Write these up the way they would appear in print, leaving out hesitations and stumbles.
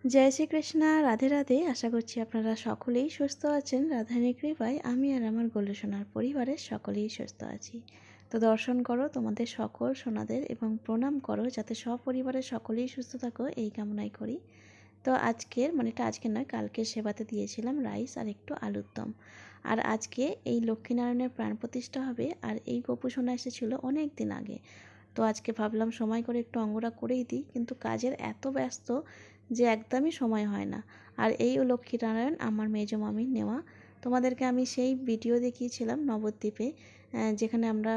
জয় শ্রীকৃষ্ণা, রাধে রাধে। আশা করছি আপনারা সকলেই সুস্থ আছেন। রাধারানীর কৃপায় আমি আর আমার গোলু সোনার পরিবারের সকলেই সুস্থ আছি। তো দর্শন করো তোমাদের সকল সোনাদের এবং প্রণাম করো যাতে সপরিবারের সকলেই সুস্থ থাকো, এই কামনাই করি। তো আজকের এটা আজকে নয়, কালকের সেবাতে দিয়েছিলাম রাইস আর একটু আলুর দম। আর আজকে এই লক্ষ্মীনারায়ণের প্রাণ প্রতিষ্ঠা হবে, আর এই গোপু সোনা এসেছিলো অনেক দিন আগে। তো আজকে ভাবলাম সময় করে একটু অঙ্গরা করেই দিই, কিন্তু কাজের এত ব্যস্ত যে একদমই সময় হয় না। আর এই লক্ষ্মীনারায়ণ আমার মেজ মামির নেওয়া। তোমাদেরকে আমি সেই ভিডিও দেখিয়েছিলাম নবদ্বীপে, যেখানে আমরা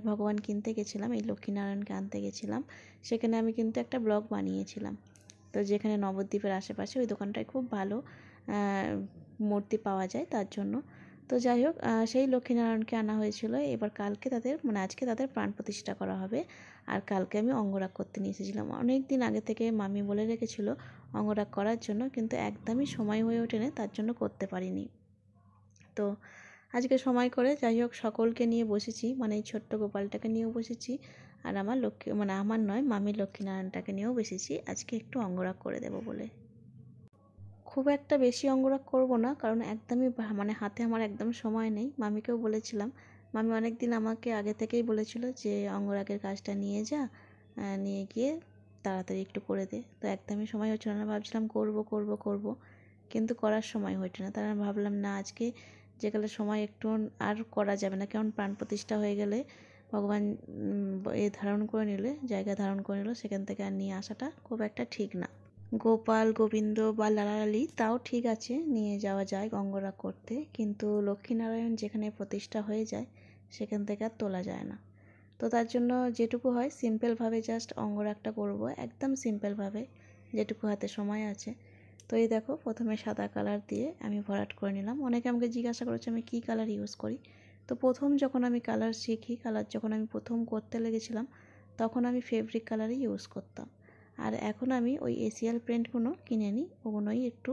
ভগবান কিনতে গেছিলাম, এই লক্ষ্মীনারায়ণকে আনতে গেছিলাম। সেখানে আমি কিন্তু একটা ব্লগ বানিয়েছিলাম। তো যেখানে নবদ্বীপের আশেপাশে ওই দোকানটায় খুব ভালো মূর্তি পাওয়া যায় তার জন্য। তো যাই হোক, সেই লক্ষ্মীনারায়ণকে আনা হয়েছিল। এবার কালকে তাদের আজকে তাদের প্রাণ প্রতিষ্ঠা করা হবে। আর কালকে আমি অঙ্গরাগ করতে নিয়ে এসেছিলাম। অনেক দিন আগে থেকে মামি বলে রেখেছিল অঙ্গরাগ করার জন্য, কিন্তু একদমই সময় হয়ে ওঠেনি, তার জন্য করতে পারিনি। তো আজকে সময় করে যাই হোক সকলকে নিয়ে বসেছি, এই ছোট্ট গোপালটাকে নিয়েও বসেছি। আর আমার লক্ষ্মী আমার নয়, মামির লক্ষ্মীনারায়ণটাকে নিয়েও বসেছি আজকে একটু অঙ্গরাগ করে দেব বলে। খুব একটা বেশি অঙ্গরাগ করব না, কারণ একদমই হাতে আমার একদম সময় নেই। মামিকেও বলেছিলাম, মামি অনেক দিন আমাকে আগে থেকেই বলেছিল যে অঙ্গরাগের কাজটা নিয়ে যা, নিয়ে গিয়ে তাড়াতাড়ি একটু করে দে। তো একদমই সময় হচ্ছিল না, ভাবছিলাম করব করব করব, কিন্তু করার সময় হচ্ছে না। তাই আমি ভাবলাম না, আজকে যেকালে সময় একটু আর করা যাবে না, কারণ প্রাণ প্রতিষ্ঠা হয়ে গেলে ভগবান ধারণ করে নিলে, জায়গা ধারণ করে নিল, সেখান থেকে আর নিয়ে আসাটা খুব একটা ঠিক না। গোপাল গোবিন্দ বা লালালালি তাও ঠিক আছে, নিয়ে যাওয়া যায় অঙ্গরাগ করতে, কিন্তু লক্ষ্মীনারায়ণ যেখানে প্রতিষ্ঠা হয়ে যায় সেখান থেকে আর তোলা যায় না। তো তার জন্য যেটুকু হয় সিম্পলভাবে জাস্ট অঙ্গরাগটা করব, একদম সিম্পলভাবে যেটুকু হাতে সময় আছে। তো এই দেখো, প্রথমে সাদা কালার দিয়ে আমি ভরাট করে নিলাম। অনেকে আমাকে জিজ্ঞাসা করেছে আমি কী কালার ইউজ করি। তো প্রথম যখন আমি কালার শিখি, যখন আমি প্রথম করতে লেগেছিলাম, তখন আমি ফেব্রিক কালারই ইউজ করতাম। আর এখন আমি ওই এসিয়াল পেন্টগুলো কিনে নিই, ওগুলোই একটু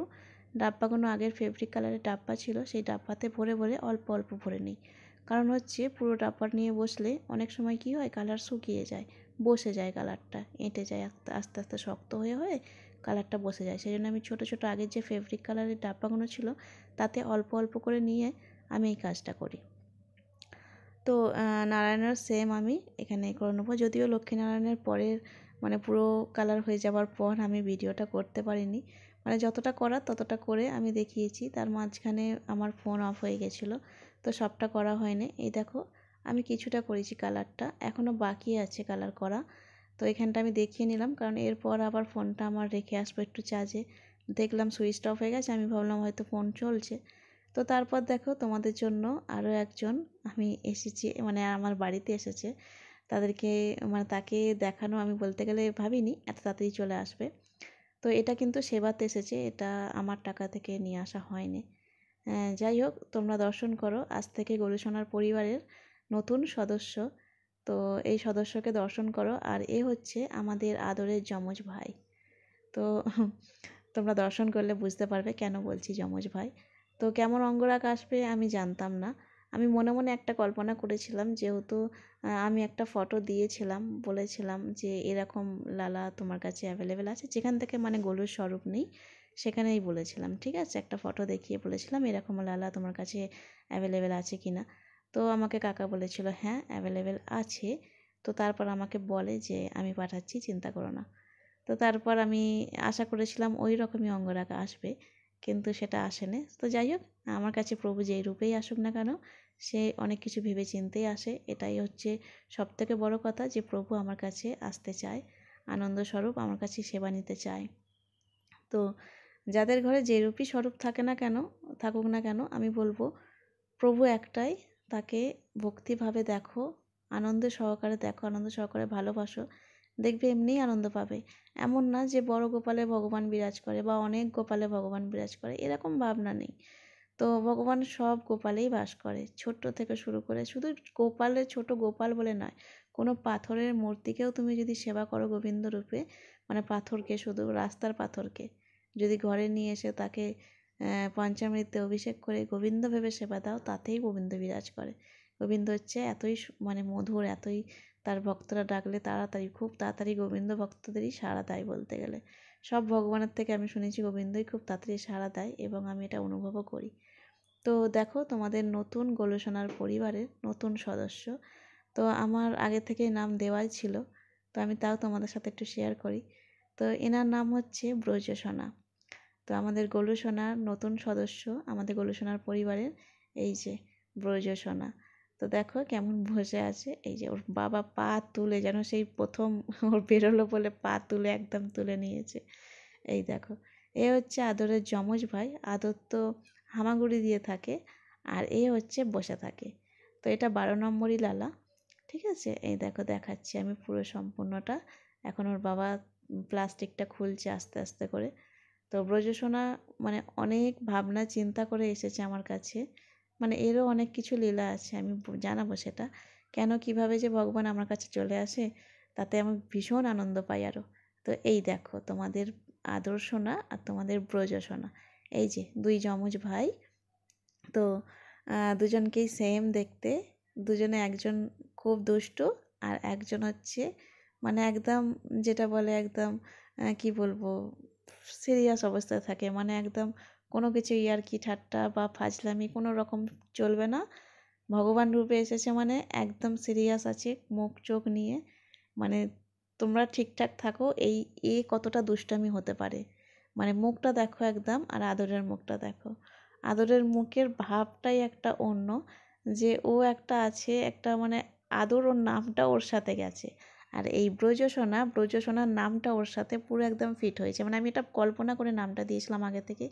ডাব্বাগুলো, আগের ফেব্রিক কালারের ডাব্বা ছিল সেই ডাব্বাতে ভরে ভরে অল্প অল্প ভরে নিই। কারণ হচ্ছে পুরো ডাব্বা নিয়ে বসলে অনেক সময় কী হয়, কালার শুকিয়ে যায়, বসে যায়, কালারটা এঁটে যায়, আস্তে আস্তে শক্ত হয়ে হয়ে কালারটা বসে যায়। সেই জন্য আমি ছোটো ছোটো আগের যে ফেব্রিক কালারের ডাব্বাগুলো ছিল তাতে অল্প অল্প করে নিয়ে আমি এই কাজটা করি। তো নারায়ণের সেম আমি এখানে করে নেবো। যদিও লক্ষ্মীনারায়ণের পরের পুরো কালার হয়ে যাওয়ার পর আমি ভিডিওটা করতে পারিনি, যতটা করার ততটা করে আমি দেখিয়েছি। তার মাঝখানে আমার ফোন অফ হয়ে গেছিলো, তো সবটা করা হয়নি। এই দেখো, আমি কিছুটা করেছি, কালারটা এখনও বাকি আছে কালার করা। তো এখানটা আমি দেখিয়ে নিলাম, কারণ এরপর আবার ফোনটা আমার রেখে আসবো একটু চার্জে। দেখলাম সুইচ অফ হয়ে গেছে, আমি ভাবলাম হয়তো ফোন চলছে। তো তারপর দেখো, তোমাদের জন্য আরও একজন আমি এসেছি, আমার বাড়িতে এসেছে। তাদেরকে তাকে দেখানো আমি বলতে গেলে ভাবিনি এত তাড়াতাড়ি চলে আসবে। তো এটা কিন্তু সেবাতে এসেছে, এটা আমার টাকা থেকে নিয়ে আসা হয়নি। যাই হোক, তোমরা দর্শন করো, আজ থেকে গোলুসোনার পরিবারের নতুন সদস্য। তো এই সদস্যকে দর্শন করো। আর এ হচ্ছে আমাদের আদরের যমজ ভাই। তো তোমরা দর্শন করলে বুঝতে পারবে কেন বলছি যমজ ভাই। তো কেমন অঙ্গরাগ আসবে আমি জানতাম না। আমি মনে মনে একটা কল্পনা করেছিলাম, যেহেতু আমি একটা ফটো দিয়েছিলাম, বলেছিলাম যে এরকম লালা তোমার কাছে অ্যাভেলেবেল আছে, যেখান থেকে গোলুর স্বরূপ নেই সেখানেই বলেছিলাম, ঠিক আছে, একটা ফটো দেখিয়ে বলেছিলাম এরকম লালা তোমার কাছে অ্যাভেলেবেল আছে কি না। তো আমাকে কাকা বলেছিল হ্যাঁ অ্যাভেলেবেল আছে। তো তারপর আমাকে বলে যে আমি পাঠাচ্ছি, চিন্তা করো না। তো তারপর আমি আশা করেছিলাম ওই রকমই অঙ্গরাগ আসবে, কিন্তু সেটা আসেনি। তো যাই হোক, আমার কাছে প্রভু যেই রূপেই আসুক না কেন, সে অনেক কিছু ভেবে চিন্তেই আসে। এটাই হচ্ছে সবথেকে বড় কথা, যে প্রভু আমার কাছে আসতে চায়, আনন্দস্বরূপ আমার কাছে সেবা নিতে চায়। তো যাদের ঘরে যে রূপই স্বরূপ থাকুক না কেন, আমি বলবো প্রভু একটাই, তাকে ভক্তিভাবে দেখো, আনন্দ সহকারে দেখো, আনন্দ সহকারে ভালোবাসো, দেখবে এমনিই আনন্দ পাবে। এমন না যে বড় গোপালে ভগবান বিরাজ করে বা অনেক গোপালে ভগবান বিরাজ করে, এরকম ভাবনা নেই। তো ভগবান সব গোপালেই বাস করে, ছোট্ট থেকে শুরু করে। শুধু গোপালের ছোট গোপাল বলে নয়, কোনো পাথরের মূর্তিকেও তুমি যদি সেবা করো গোবিন্দ রূপে, পাথরকে, শুধু রাস্তার পাথরকে যদি ঘরে নিয়ে এসে তাকে পঞ্চামৃতে অভিষেক করে গোবিন্দ ভেবে সেবা দাও, তাতেই গোবিন্দ বিরাজ করে। গোবিন্দ হচ্ছে এতই মধুর, এতই, তার ভক্তরা ডাকলে তাড়াতাড়ি, খুব তাড়াতাড়ি গোবিন্দ ভক্তদেরই সাড়া দেয় বলতে গেলে। সব ভগবানের থেকে আমি শুনেছি গোবিন্দই খুব তাড়াতাড়ি সাড়া দেয় এবং আমি এটা অনুভবও করি। তো দেখো তোমাদের নতুন গোলুসোনার পরিবারের নতুন সদস্য। তো আমার আগে থেকেই নাম দেওয়াই ছিল, তো আমি তাও তোমাদের সাথে একটু শেয়ার করি। তো এনার নাম হচ্ছে ব্রজসোনা। তো আমাদের গোলুসোনার নতুন সদস্য, আমাদের গোলুসোনার পরিবারের এই যে ব্রজসোনা। তো দেখো কেমন বসে আছে, এই যে ওর বাবা পা তুলে, যেন সেই প্রথম ওর বেরোলো বলে পা তুলে একদম তুলে নিয়েছে। এই দেখো, এ হচ্ছে আদরের যমজ ভাই। আদর তো হামাগুড়ি দিয়ে থাকে, আর এ হচ্ছে বসে থাকে। তো এটা 12 নম্বরই লালা, ঠিক আছে। এই দেখো দেখাচ্ছি আমি পুরো সম্পূর্ণটা। এখন ওর বাবা প্লাস্টিকটা খুলছে আস্তে আস্তে করে। তো ব্রজসোনা মানে অনেক ভাবনা চিন্তা করে এসেছে আমার কাছে, মানে এরও অনেক কিছু লীলা আছে, আমি জানাবো সেটা কেন কিভাবে যে ভগবান আমার কাছে চলে আসে, তাতে আমি ভীষণ আনন্দ পাই আরও। তো এই দেখো তোমাদের আদর সোনা আর তোমাদের ব্রজসোনা, এই যে দুই যমজ ভাই। তো দুজনকেই সেম দেখতে, দুজনে একজন খুব দুষ্টু আর একজন হচ্ছে মানে একদম যেটা বলে একদম কি বলবো, সিরিয়াস অবস্থায় থাকে, মানে একদম কোনো কিছু ইয়ার্কি ঠাট্টা বা ফাজলামি কোনো রকম চলবে না। ভগবান রূপে এসেছে মানে একদম সিরিয়াস আছে, মুখ চোখ নিয়ে, মানে তোমরা ঠিকঠাক থাকো, এই এ কতটা দুষ্টামি হতে পারে। মানে মুখটা দেখো একদম, আর আদরের মুখটা দেখো, আদরের মুখের ভাবটাই একটা অন্য, যে ও একটা আছে একটা মানে আদর, ওর নামটা ওর সাথে গেছে। আর এই ব্রজসোনা, ব্রজসোনার নামটা ওর সাথে পুরো একদম ফিট হয়েছে, মানে আমি এটা কল্পনা করে নামটা দিয়েছিলাম আগে থেকে,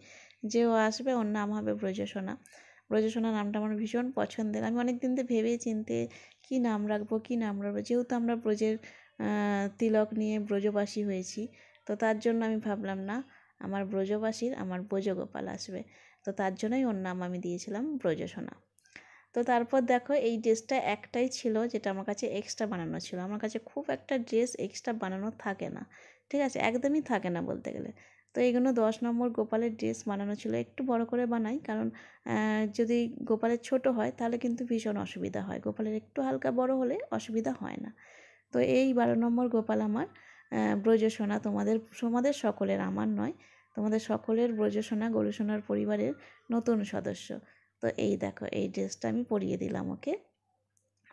যে ও আসবে ওর নাম হবে ব্রজসোনা। ব্রজসোনা নামটা আমার ভীষণ পছন্দের, আমি অনেক দিন থেকে ভেবে চিনতে কী নাম রাখবো কী নাম রাখবো, যেহেতু আমরা ব্রজের তিলক নিয়ে ব্রজবাসী হয়েছি, তো তার জন্য আমি ভাবলাম না, আমার ব্রজবাসীর আমার ব্রজগোপাল আসবে, তো তার জন্যই ওর নাম আমি দিয়েছিলাম ব্রজসোনা। তো তারপর দেখো এই ড্রেসটা একটাই ছিল যেটা আমার কাছে এক্সট্রা বানানো ছিল, আমার কাছে খুব একটা ড্রেস এক্সট্রা বানানো থাকে না, ঠিক আছে, একদমই থাকে না বলতে গেলে। তো এইগুলো 10 নম্বর গোপালের ড্রেস বানানো ছিল, একটু বড় করে বানাই, কারণ যদি গোপালের ছোট হয় তাহলে কিন্তু ভীষণ অসুবিধা হয়, গোপালের একটু হালকা বড় হলে অসুবিধা হয় না। তো এই 12 নম্বর গোপাল আমার ব্রজসোনা, তোমাদের তোমাদের সকলের, আমার নয়, তোমাদের সকলের ব্রজসোনা গোলুসোনার পরিবারের নতুন সদস্য। তো এই দেখো এই ড্রেসটা আমি পরিয়ে দিলাম ওকে।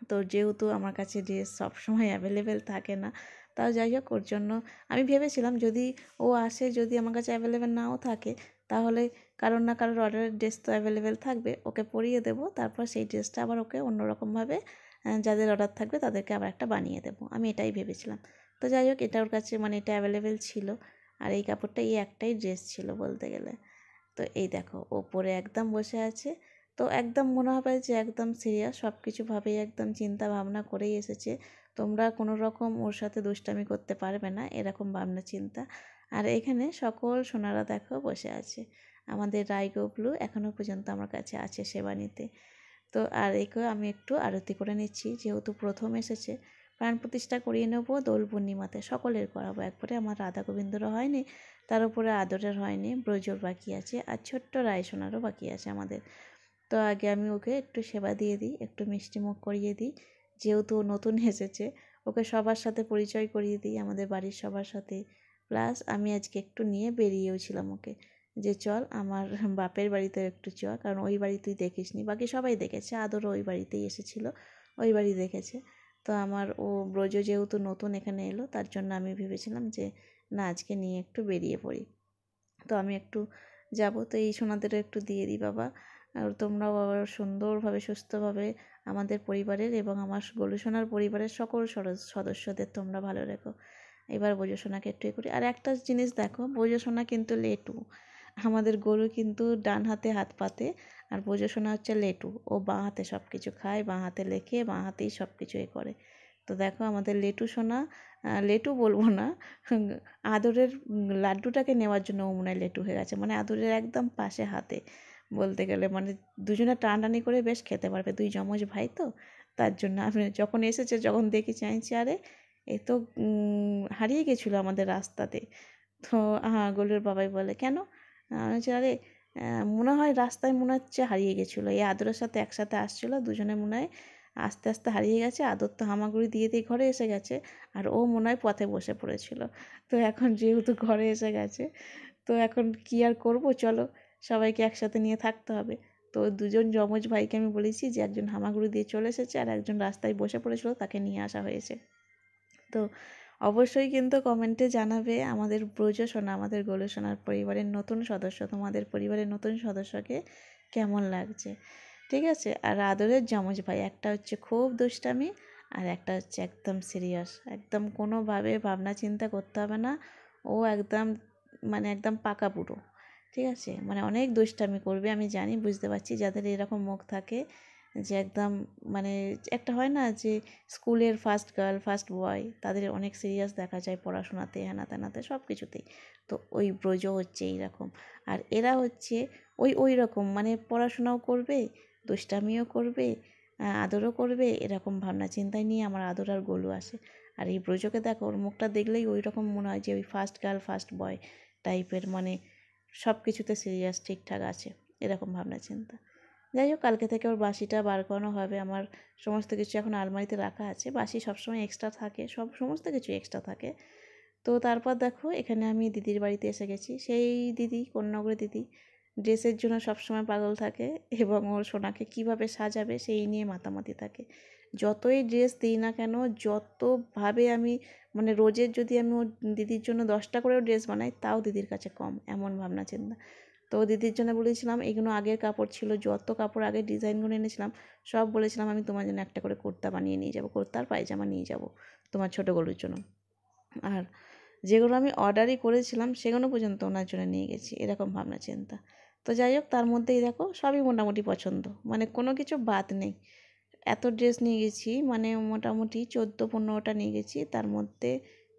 তো যেহেতু আমার কাছে ড্রেস সবসময় অ্যাভেলেবেল থাকে না, তাও যাই হোক ওর জন্য আমি ভেবেছিলাম যদি ও আসে, যদি আমার কাছে অ্যাভেলেবেল নাও থাকে, তাহলে কারোর না কারোর অর্ডারের ড্রেস তো অ্যাভেলেবেল থাকবে, ওকে পরিয়ে দেবো, তারপর সেই ড্রেসটা আবার ওকে অন্যরকমভাবে যাদের অর্ডার থাকবে তাদেরকে আবার একটা বানিয়ে দেবো, আমি এটাই ভেবেছিলাম। তো যাই হোক এটা ওর কাছে মানে এটা অ্যাভেলেবেল ছিল, আর এই কাপড়টা এই একটাই ড্রেস ছিল বলতে গেলে। তো এই দেখো ও পরে একদম বসে আছে, তো একদম মনে হবে যে একদম সিরিয়াস, সব কিছুভাবেই একদম চিন্তা ভাবনা করেই এসেছে, তোমরা কোনো রকম ওর সাথে দুষ্টামি করতে পারবে না এরকম ভাবনা চিন্তা। আর এখানে সকল সোনারা দেখো বসে আছে, আমাদের রাই গবলু এখনও পর্যন্ত আমার কাছে আছে সেবা নিতে। তো আর একে আমি একটু আরতি করে নিচ্ছি, যেহেতু প্রথম এসেছে, প্রাণ প্রতিষ্ঠা করিয়ে নেবো দোল পূর্ণিমাতে, সকলের করাবো একবারে, আমার রাধা গোবিন্দরও হয়নি, তার উপরে আদরের হয়নি, ব্রজর বাকি আছে, আর ছোট্ট রায়সোনারও বাকি আছে আমাদের। তো আগে আমি ওকে একটু সেবা দিয়ে দিই, একটু মিষ্টি মুখ করিয়ে দিই, যেহেতু ও নতুন এসেছে, ওকে সবার সাথে পরিচয় করিয়ে দিই, আমাদের বাড়ির সবার সাথে। প্লাস আমি আজকে একটু নিয়ে বেরিয়েও ছিলাম ওকে, যে চল আমার বাপের বাড়িতে একটু চ, কারণ ওই বাড়ি তুই দেখিসনি, বাকি সবাই দেখেছে, আদরও ওই বাড়িতেই এসেছিলো, ওই বাড়ি দেখেছে। তো আমার ও ব্রজ যেহেতু নতুন এখানে এলো, তার জন্য আমি ভেবেছিলাম যে না আজকে নিয়ে একটু বেরিয়ে পড়ি। তো আমি একটু যাব, তো এই সোনাদেরও একটু দিয়ে দিই বাবা, আর তোমরাও আবার সুন্দরভাবে সুস্থভাবে আমাদের পরিবারের এবং আমার গোলু সোনার পরিবারের সকল সদস্যদের তোমরা ভালো রেখো। এবার বোঝো সোনাকে একটু করি। আর একটা জিনিস দেখো, বোঝো সোনা কিন্তু লেটু, আমাদের গরু কিন্তু ডান হাতে হাত পাতে, আর বোঝো সোনা হচ্ছে লেটু, ও বাঁ হাতে সব কিছু খায়, বাঁ হাতে লেখে, বাঁ হাতেই সব কিছু এ করে। তো দেখো আমাদের লেটু সোনা, লেটু বলবো না, আদরের লাড্ডুটাকে নেওয়ার জন্য ও মনে হয় লেটু হয়ে গেছে, মানে আদরের একদম পাশে হাতে বলতে গেলে, মানে দুজনে টানাটানি করে বেশ খেতে পারবে, দুই যমজ ভাই তো, তার জন্য আমি যখন এসেছে, যখন দেখি চাইছি, আরে এ তো হারিয়ে গেছিলো আমাদের রাস্তাতে। তো গোলুর বাবাই বলে কেন, আমি বলছি আরে মনে হয় রাস্তায় মনে হচ্ছে হারিয়ে গেছিলো, এই আদরের সাথে একসাথে আসছিলো দুজনে, মনে হয় আস্তে আস্তে হারিয়ে গেছে। আদর তো হামাগুড়ি দিয়ে দিয়ে ঘরে এসে গেছে, আর ও মনে হয় পথে বসে পড়েছিল। তো এখন যেহেতু ঘরে এসে গেছে, তো এখন কী আর করবো, চলো সবাইকে একসাথে নিয়ে থাকতে হবে। তো দুজন যমজ ভাইকে আমি বলেছি যে একজন হামাগুড়ি দিয়ে চলে এসেছে আর একজন রাস্তায় বসে পড়েছিল, তাকে নিয়ে আসা হয়েছে। তো অবশ্যই কিন্তু কমেন্টে জানাবে আমাদের ব্রজ সোনা, আমাদের গোলু সোনার পরিবারের নতুন সদস্য, তোমাদের পরিবারের নতুন সদস্যকে কেমন লাগছে, ঠিক আছে। আর আদরের যমজ ভাই, একটা হচ্ছে খুব দুষ্টামি আর একটা হচ্ছে একদম সিরিয়াস, একদম কোনোভাবে ভাবনা চিন্তা করতে হবে না, ও একদম মানে একদম পাকা বুড়ো, ঠিক আছে। মানে অনেক দুষ্টামি করবে, আমি জানি, বুঝতে পারছি যাদের এরকম মুখ থাকে, যে একদম মানে একটা হয় না যে স্কুলের ফার্স্ট গার্ল ফার্স্ট বয়, তাদের অনেক সিরিয়াস দেখা যায় পড়াশোনাতে, হ্যানা তেনাতে সব কিছুতেই। তো ওই ব্রজ হচ্ছে এইরকম। আর এরা হচ্ছে ওই রকম, মানে পড়াশোনাও করবে, দুষ্টামিও করবে, আদরও করবে, এরকম ভাবনা চিন্তায় নিয়ে আমার আদর আর গোলু আসে। আর এই ব্রজকে দেখো, ওর মুখটা দেখলেই ওই রকম মনে হয় যে ওই ফার্স্ট গার্ল ফার্স্ট বয় টাইপের, মানে সব কিছুতে সিরিয়াস ঠিকঠাক আছে, এরকম ভাবনা চিন্তা। যাই হোক, কালকে থেকে ওর বাসিটা বার করানো হবে। আমার সমস্ত কিছু এখন আলমারিতে রাখা আছে, বাসি সবসময় এক্সট্রা থাকে, সমস্ত কিছু এক্সট্রা থাকে। তো তারপর দেখো, এখানে আমি দিদির বাড়িতে এসে গেছি। সেই দিদি, কন্যাগড়ি দিদি, ড্রেসের জন্য সবসময় পাগল থাকে এবং ওর সোনাকে কীভাবে সাজাবে সেই নিয়ে মাতামাতি থাকে। যতই ড্রেস দিই না কেন, যতভাবে আমি মানে রোজের যদি আমি ওর দিদির জন্য 10টা করেও ড্রেস বানাই, তাও দিদির কাছে কম, এমন ভাবনা চিন্তা। তো দিদির জন্য বলেছিলাম, এগুলো আগের কাপড় ছিল, যত কাপড় আগের ডিজাইনগুলো এনেছিলাম সব বলেছিলাম আমি তোমার জন্য একটা করে কুর্তা বানিয়ে নিয়ে যাবো, কুর্তা আর পায়জামা নিয়ে যাব তোমার ছোটো গলুর জন্য। আর যেগুলো আমি অর্ডারই করেছিলাম সেগুলো পর্যন্ত ওনার জন্য নিয়ে গেছি, এরকম ভাবনা চিন্তা। তো যাই হোক, তার মধ্যেই দেখো সবই মোটামুটি পছন্দ, মানে কোনো কিছু বাদ নেই। এত ড্রেস নিয়ে গেছি, মানে মোটামুটি 14-15টা নিয়ে গেছি, তার মধ্যে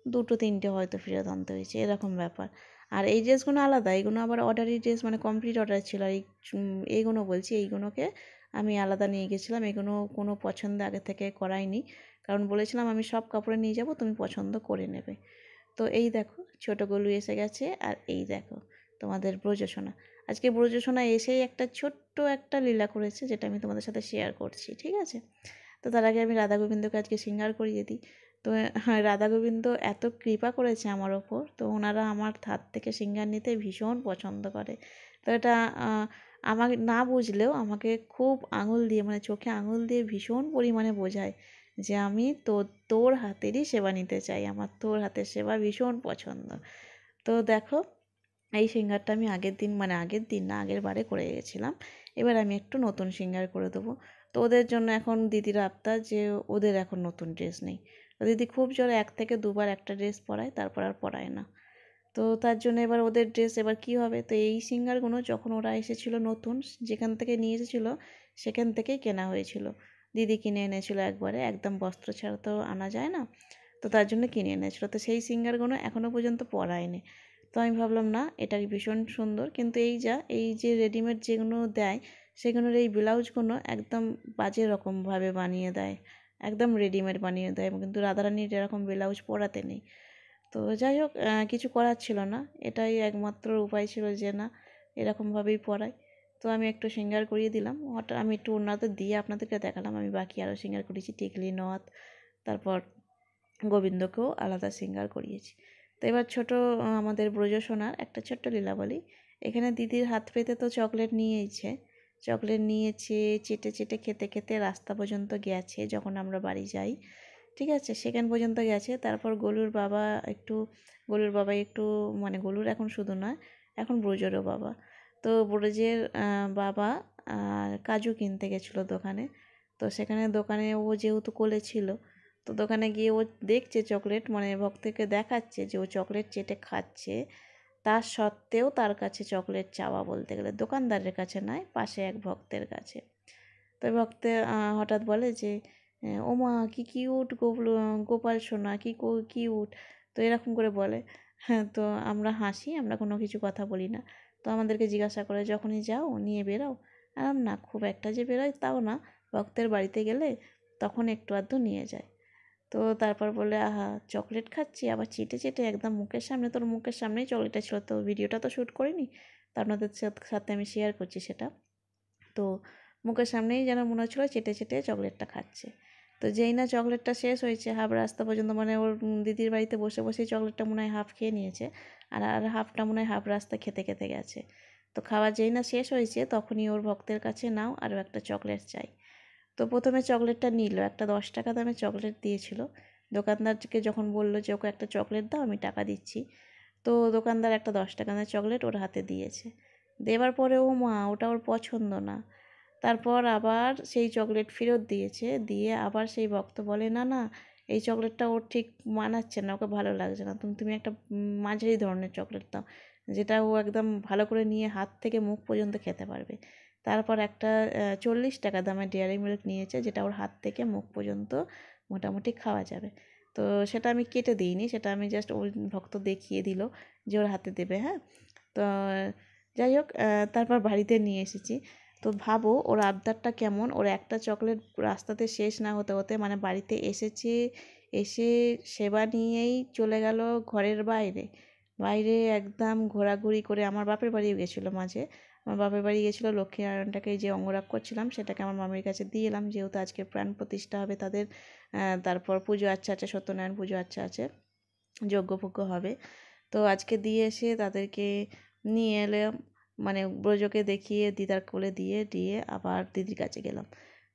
2-3টে হয়তো ফেরত আনতে হয়েছে, এরকম ব্যাপার। আর এই ড্রেসগুলো আলাদা, এইগুলো আবার অর্ডারি ড্রেস, মানে কমপ্লিট অর্ডার ছিল। আর এইগুলো বলছি, এইগুলোকে আমি আলাদা নিয়ে গেছিলাম, এগুলো কোনো পছন্দ আগে থেকে করাইনি, কারণ বলেছিলাম আমি সব কাপড়ে নিয়ে যাব, তুমি পছন্দ করে নেবে। তো এই দেখো, ছোটো গলু এসে গেছে, আর এই দেখো তোমাদের ব্রজসোনা। আজকে ব্রজসোনা এসেই একটা ছোট্ট একটা লীলা করেছে, যেটা আমি তোমাদের সাথে শেয়ার করছি, ঠিক আছে। তো তার আগে আমি রাধা গোবিন্দকে আজকে শৃঙ্গার করিয়ে দিই। তো হ্যাঁ, রাধা গোবিন্দ এত কৃপা করেছে আমার ওপর, তো ওনারা আমার হাত থেকে শৃঙ্গার নিতে ভীষণ পছন্দ করে। তো এটা আমাকে না বুঝলেও আমাকে খুব আঙুল দিয়ে, মানে চোখে আঙুল দিয়ে ভীষণ পরিমাণে বোঝায় যে আমি তোর হাতেরই সেবা নিতে চাই, আমার তোর হাতের সেবা ভীষণ পছন্দ। তো দেখো, এই সিঙ্গারটা আমি আগের দিন, মানে আগের দিন না, আগের বারে করে গেছিলাম। এবার আমি একটু নতুন সিঙ্গার করে দেবো। তো ওদের জন্য এখন দিদির আবদার যে ওদের এখন নতুন ড্রেস নেই। তো দিদি খুব জোরে 1 থেকে 2বার একটা ড্রেস পরায়, তারপর আর পরায় না। তো তার জন্য এবার ওদের ড্রেস এবার কী হবে। তো এই সিঙ্গারগুলো যখন ওরা এসেছিলো নতুন, যেখান থেকে নিয়ে এসেছিলো সেখান থেকেই কেনা হয়েছিল। দিদি কিনে এনেছিল একবারে, একদম বস্ত্র ছাড়া তো আনা যায় না, তো তার জন্য কিনে এনেছিলো। তো সেই সিঙ্গারগুলো এখনও পর্যন্ত পরায়নি। তো আমি ভাবলাম না, এটা ভীষণ সুন্দর, কিন্তু এই যে রেডিমেড যেগুলো দেয়, সেগুলোর এই ব্লাউজগুলো একদম বাজে রকমভাবে বানিয়ে দেয়, একদম রেডিমেড বানিয়ে দেয়, কিন্তু রাধারানীর এরকম ব্লাউজ পরাতে নেই। তো যাই হোক, কিছু করার ছিল না, এটাই একমাত্র উপায় ছিল যে না, এরকমভাবেই পরাই। তো আমি একটু সিঙ্গার করিয়ে দিলাম, হঠাৎ আমি একটু ওনাদের দিয়ে আপনাদেরকে দেখালাম, আমি বাকি আরও সিঙ্গার করেছি, টিকলি, নথ, তারপর গোবিন্দকেও আলাদা সিঙ্গার করিয়েছি। তো এবার ছোটো আমাদের ব্রজসোনার একটা ছোট্ট লীলা বলি। এখানে দিদির হাত পেতে তো চকলেট নিয়েছে, চকলেট নিয়েছে, চেটে চেটে খেতে খেতে রাস্তা পর্যন্ত গেছে, যখন আমরা বাড়ি যাই, ঠিক আছে, সেখান পর্যন্ত গেছে। তারপর গলুর বাবা একটু, মানে গলুর এখন শুধু নয়, এখন ব্রজেরও বাবা, তো ব্রজের বাবা কাজু কিনতে গেছিলো দোকানে। তো সেখানে দোকানে ও যেহেতু কোলে ছিল, তো দোকানে গিয়ে ও দেখছে চকলেট, মানে ভক্তকে দেখাচ্ছে যে ও চকলেট চেটে খাচ্ছে, তা সত্ত্বেও তার কাছে চকলেট চাওয়া, বলতে গেলে দোকানদারের কাছে নয়, পাশে এক ভক্তের কাছে। তো ভক্তে হঠাৎ বলে যে ও মা, কী কিউট গোপাল সোনা, কী কিউট, তো এরকম করে বলে। হ্যাঁ, তো আমরা হাসি, আমরা কোনো কিছু কথা বলি না। তো আমাদেরকে জিজ্ঞাসা করে, যখনই যাও নিয়ে বেরোও? না, খুব একটা যে বেরোয় তাও না, ভক্তের বাড়িতে গেলে তখন একটু আধটু নিয়ে যায়। তো তারপর বলে, আহা, চকলেট খাচ্ছি আবার চেটে চেটে, একদম মুখের সামনে, তোর মুখের সামনেই চকলেটটা ছিল, তো ভিডিওটা তো শ্যুট করিনি, তো আপনাদের সাথে আমি শেয়ার করছি সেটা। তো মুখের সামনেই যেন মনে হচ্ছিলো চেটে চেটে চকলেটটা খাচ্ছে। তো যেই না চকলেটটা শেষ হয়েছে, হাফ রাস্তা পর্যন্ত মানে ওর দিদির বাড়িতে বসে বসেই চকলেটটা মনে হয় হাফ খেয়ে নিয়েছে, আর হাফটা মনে হয় হাফ রাস্তা খেতে খেতে গেছে। তো খাওয়া যেই না শেষ হয়েছে তখনই ওর ভক্তের কাছে নাও আরও একটা চকলেট চাই। তো প্রথমে চকলেটটা নিল, একটা 10 টাকা দামের চকলেট দিয়েছিল। দোকানদারকে যখন বললো যে ওকে একটা চকলেট দাও, আমি টাকা দিচ্ছি, তো দোকানদার একটা 10 টাকা দামের চকলেট ওর হাতে দিয়েছে। দেওয়ার পরে ও মা, ওটা ওর পছন্দ না। তারপর আবার সেই চকলেট ফেরত দিয়েছে, দিয়ে আবার সেই ভক্ত বলে না না, এই চকলেটটা ওর ঠিক মানাচ্ছে না, ওকে ভালো লাগছে না, তুমি একটা মাঝারি ধরনের চকলেট দাও, যেটা ও একদম ভালো করে নিয়ে হাত থেকে মুখ পর্যন্ত খেতে পারবে। তারপর একটা 40 টাকা দামের ডেয়ারি মিল্ক নিয়েছে, যেটা ওর হাত থেকে মুখ পর্যন্ত মোটামুটি খাওয়া যাবে। তো সেটা আমি কেটে দিইনি, সেটা আমি জাস্ট ওই ভক্ত দেখিয়ে দিল যে ওর হাতে দেবে। হ্যাঁ, তো যাই হোক, তারপর বাড়িতে নিয়ে এসেছি। তো ভাবো ওর আবদারটা কেমন, ওর একটা চকলেট রাস্তাতে শেষ না হতে হতে মানে বাড়িতে এসেছে, এসে সেবা নিয়েই চলে গেল ঘরের বাইরে। বাইরে একদম ঘোরাঘুরি করে, আমার বাপের বাড়িও গেছিলো মাঝে, আমার বাপের বাড়ি গেছিলো, লক্ষ্মীনারায়ণটাকে যে অঙ্গরাগ করছিলাম সেটাকে আমার মামির কাছে দিয়ে এলাম, যেহেতু আজকে প্রাণ প্রতিষ্ঠা হবে তাদের। তারপর পুজো আচ্ছা আছে, সত্যনারায়ণ পুজো আচ্ছা আছে, যজ্ঞ ফজ্ঞ হবে। তো আজকে দিয়ে এসে তাদেরকে নিয়ে এলাম, মানে ব্রজকে দেখিয়ে দিদার কোলে দিয়ে দিয়ে আবার দিদির কাছে গেলাম।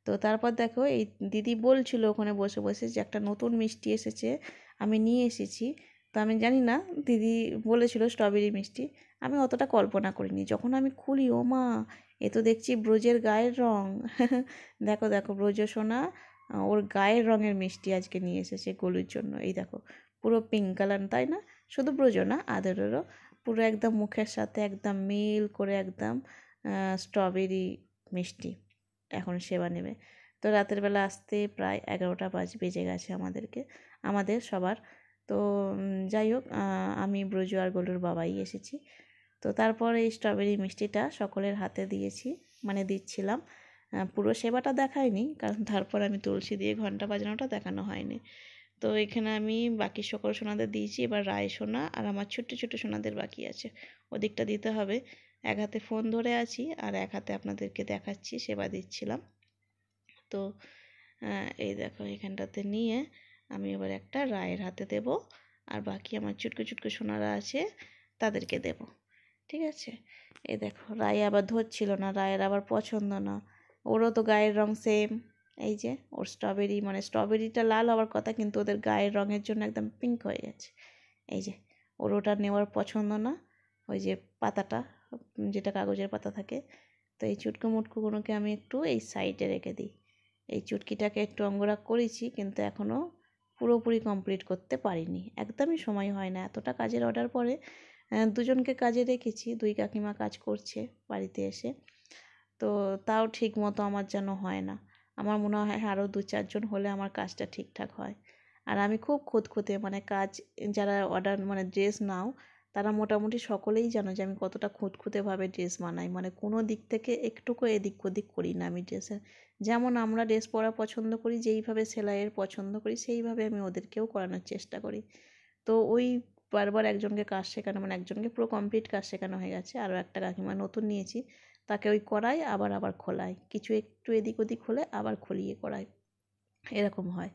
তো তারপর দেখো এই দিদি বলছিল ওখানে বসে বসে যে একটা নতুন মিষ্টি এসেছে, আমি নিয়ে এসেছি। তো আমি জানি না, দিদি বলেছিল স্ট্রবেরি মিষ্টি, আমি অতটা কল্পনা করিনি। যখন আমি খুলি, ও মা, এ তো দেখছি ব্রজের গায়ের রং। দেখো দেখো, ব্রজ সোনা ওর গায়ের রঙের মিষ্টি আজকে নিয়ে এসেছে গলুর জন্য। এই দেখো, পুরো পিঙ্ক কালার, তাই না? শুধু ব্রজ না, আদরেরও পুরো একদম মুখের সাথে একদম মিল করে একদম স্ট্রবেরি মিষ্টি এখন সেবা নেবে। তো রাতের বেলা আসতে প্রায় 11টা বেজে গেছে আমাদের সবার। তো যাই হোক, আমি ব্রজ আর গলুর বাবাই এসেছি। তো তারপর এই স্ট্রবেরি মিষ্টিটা সকলের হাতে দিয়েছি, মানে দিচ্ছিলাম। পুরো সেবাটা দেখায়নি, কারণ তারপর আমি তুলসী দিয়ে ঘন্টা বাজানোটা দেখানো হয়নি। তো এখানে আমি বাকি সকল সোনাদের দিয়েছি, এবার রায় সোনা আর আমার ছোট্ট ছোট্ট সোনাদের বাকি আছে, ওদিকটা দিতে হবে। এক হাতে ফোন ধরে আছি আর এক হাতে আপনাদেরকে দেখাচ্ছি, সেবা দিচ্ছিলাম। তো এই দেখো, এখানটাতে নিয়ে আমি এবার একটা রায়ের হাতে দেব, আর বাকি আমার চুটকো চুটকো সোনারা আছে তাদেরকে দেব। ঠিক আছে, এই দেখো, রায় আবার ধরছিল না, রায়ের আবার পছন্দ না, ওরও তো গায়ের রং সেম। এই যে ওর স্ট্রবেরি, মানে স্ট্রবেরিটা লাল হওয়ার কথা, কিন্তু ওদের গায়ের রঙের জন্য একদম পিঙ্ক হয়ে গেছে। এই যে ওর ওটা নেওয়ার পছন্দ না, ওই যে পাতাটা, যেটা কাগজের পাতা থাকে। তো এই চুটকো মুটকোগুলোকে আমি একটু এই সাইডে রেখে দিই। এই চুটকিটাকে একটু অঙ্গরাগ করেছি, কিন্তু এখনও পুরোপুরি কমপ্লিট করতে পারিনি, একদমই সময় হয় না। এতটা কাজের অর্ডার পরে দুজনকে কাজে রেখেছি, দুই কাকিমা কাজ করছে বাড়িতে এসে। তো তাও ঠিক মতো আমার যেন হয় না। আমার মনে হয় আরও 2-4 জন হলে আমার কাজটা ঠিকঠাক হয়। আর আমি খুব খুঁতখুঁতে, মানে কাজ যারা অর্ডার মানে ড্রেস নাও, তারা মোটামুটি সকলেই জানো যে আমি কতটা খুঁতখুঁতেভাবে ড্রেস বানাই, মানে কোনো দিক থেকে একটুকু এদিক ওদিক করি না আমি ড্রেসের। যেমন আমরা ড্রেস পরা পছন্দ করি, যেইভাবে সেলাইয়ের পছন্দ করি, সেইভাবে আমি ওদেরকেও করানোর চেষ্টা করি। তো ওই বারবার একজনকে কাজ শেখানো, মানে একজনকে পুরো কমপ্লিট কাজ শেখানো হয়ে গেছে, আরও একটা কাকিমা নতুন নিয়েছি, তাকে ওই করাই আবার খোলাই, কিছু একটু এদিক ওদিক হলে আবার খুলিয়ে করাই, এরকম হয়।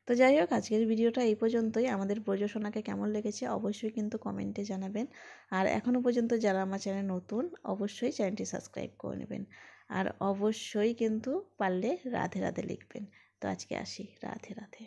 তো যাই হোক, আজকের ভিডিওটা এই পর্যন্তই। আমাদের ব্রজসোনাকে কেমন লেগেছে অবশ্যই কিন্তু কমেন্টে জানাবেন। আর এখনও পর্যন্ত যারা আমার চ্যানেল নতুন, অবশ্যই চ্যানেলটি সাবস্ক্রাইব করে নেবেন। আর অবশ্যই কিন্তু পারলে রাধে রাধে লিখবেন। তো আজকে আসি, রাধে রাধে।